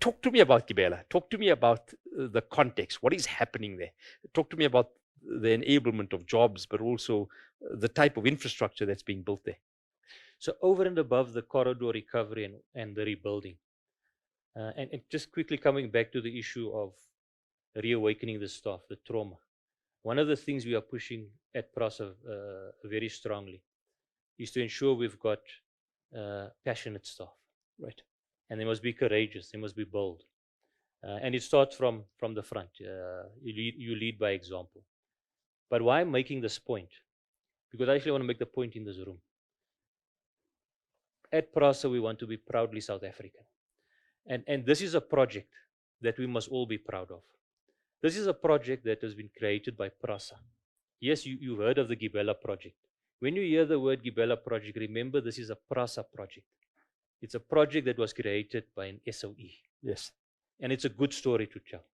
talk to me about GIBELA. Talk to me about the context. What is happening there? Talk to me about the enablement of jobs, but also the type of infrastructure that's being built there. So over and above the corridor recovery and the rebuilding, and just quickly coming back to the issue of reawakening the staff, the trauma. One of the things we are pushing at PRASA very strongly is to ensure we've got passionate staff. Right. And they must be courageous, they must be bold. And it starts from the front. You lead by example. But why I'm making this point? Because I actually want to make the point in this room. At PRASA, we want to be proudly South African. And this is a project that we must all be proud of. This is a project that has been created by PRASA. Yes, you've heard of the GIBELA project. When you hear the word GIBELA project, remember this is a PRASA project. It's a project that was created by an SOE. Yes. And it's a good story to tell.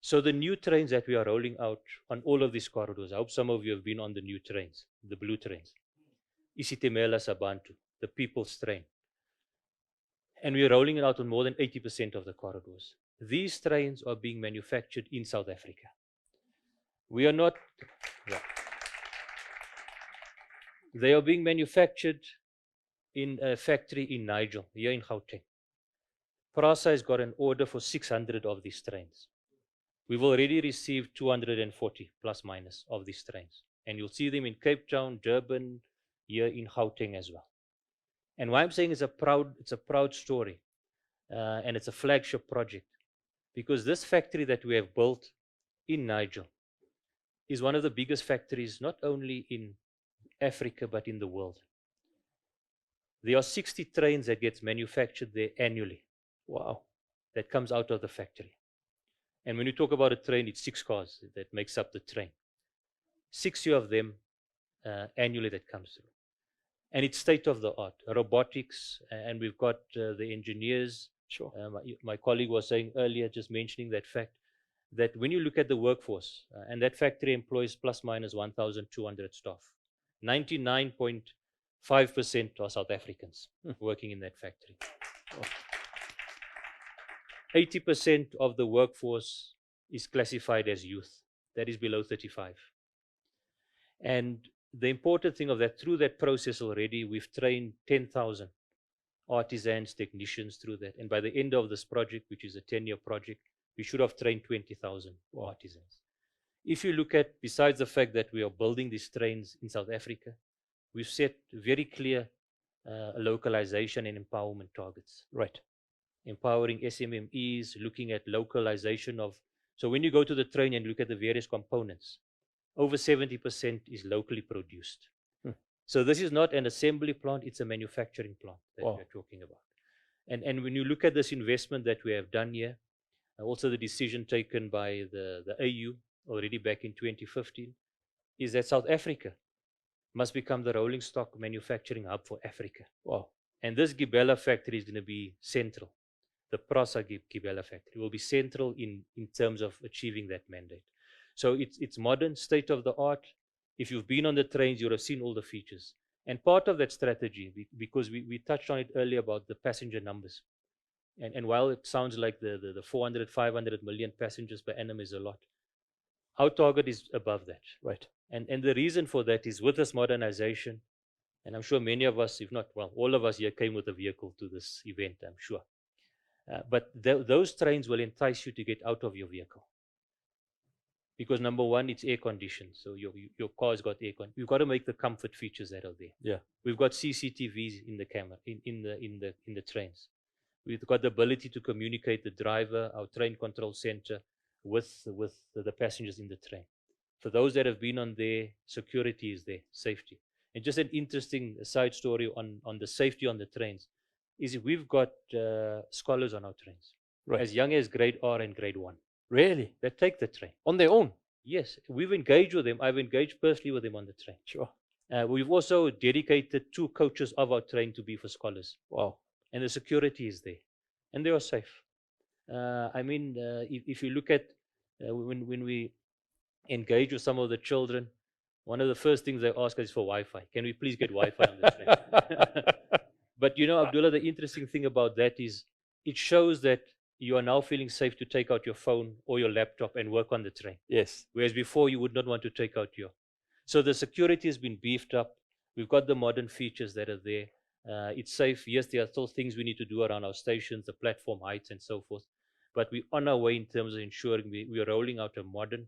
So the new trains that we are rolling out on all of these corridors, I hope some of you have been on the new trains, the blue trains. isitimela Sabantu, the people's train. And we're rolling it out on more than 80% of the corridors. These trains are being manufactured in South Africa. We are not... Yeah. They are being manufactured in a factory in Nigel, here in Gauteng. PRASA has got an order for 600 of these trains. We've already received 240 plus minus of these trains. And you'll see them in Cape Town, Durban, here in Gauteng as well. And why I'm saying it's a proud story, and it's a flagship project, because this factory that we have built in Nigel is one of the biggest factories, not only in Africa, but in the world. There are 60 trains that gets manufactured there annually. Wow. That comes out of the factory. And when you talk about a train, it's 6 cars that makes up the train. 60 of them annually that comes through. And it's state of the art, robotics, and we've got the engineers. Sure. My colleague was saying earlier, just mentioning that fact, that when you look at the workforce, and that factory employs plus minus 1,200 staff, 99.5% are South Africans working in that factory. 80% of the workforce is classified as youth, that is below 35. And the important thing of that, through that process already, we've trained 10,000 artisans, technicians through that. And by the end of this project, which is a 10-year project, we should have trained 20,000 artisans. If you look at, besides the fact that we are building these trains in South Africa, we've set very clear localization and empowerment targets. Right. Empowering SMMEs, looking at localization of... So when you go to the train and look at the various components, over 70% is locally produced. So this is not an assembly plant, it's a manufacturing plant that we're talking about. And when you look at this investment that we have done here, also the decision taken by the AU already back in 2015, is that South Africa must become the rolling stock manufacturing hub for Africa. Wow. And this GIBELA factory is going to be central. The PRASA GIBELA factory will be central in terms of achieving that mandate. So it's modern, state of the art. If you've been on the trains, you would have seen all the features. And part of that strategy, because we touched on it earlier about the passenger numbers. And while it sounds like the 400, 500 million passengers per annum is a lot, our target is above that. Right. And the reason for that is with this modernization, and I'm sure many of us, if not, well, all of us here came with a vehicle to this event, I'm sure. But those trains will entice you to get out of your vehicle. Because number one, it's air conditioned. So your car's got air conditioning. We've got to make the comfort features that are there. Yeah. We've got CCTVs in the camera, in the trains. We've got the ability to communicate the driver, our train control center, with the passengers in the train. For those that have been on there, security is there, safety. And just an interesting side story on the safety on the trains is we've got scholars on our trains, right, as young as grade R and grade 1. Really? They take the train. On their own? Yes, we've engaged with them. I've engaged personally with them on the train. Sure. We've also dedicated 2 coaches of our train to be for scholars. Wow. And the security is there. And they are safe. If you look at when we engage with some of the children, one of the first things they ask us is for Wi-Fi. Can we please get Wi-Fi on the train? But you know, Abdullah, the interesting thing about that is it shows that you are now feeling safe to take out your phone or your laptop and work on the train. Yes. Whereas before you would not want to take out your. So the security has been beefed up. We've got the modern features that are there. It's safe. Yes, there are still things we need to do around our stations, the platform heights and so forth. But we're on our way in terms of ensuring we are rolling out a modern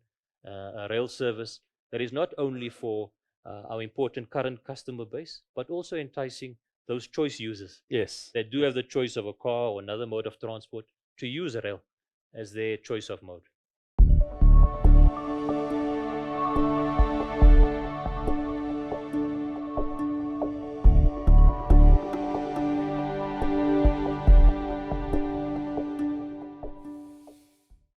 rail service that is not only for our important current customer base, but also enticing those choice users Yes. that do have the choice of a car or another mode of transport to use rail as their choice of mode.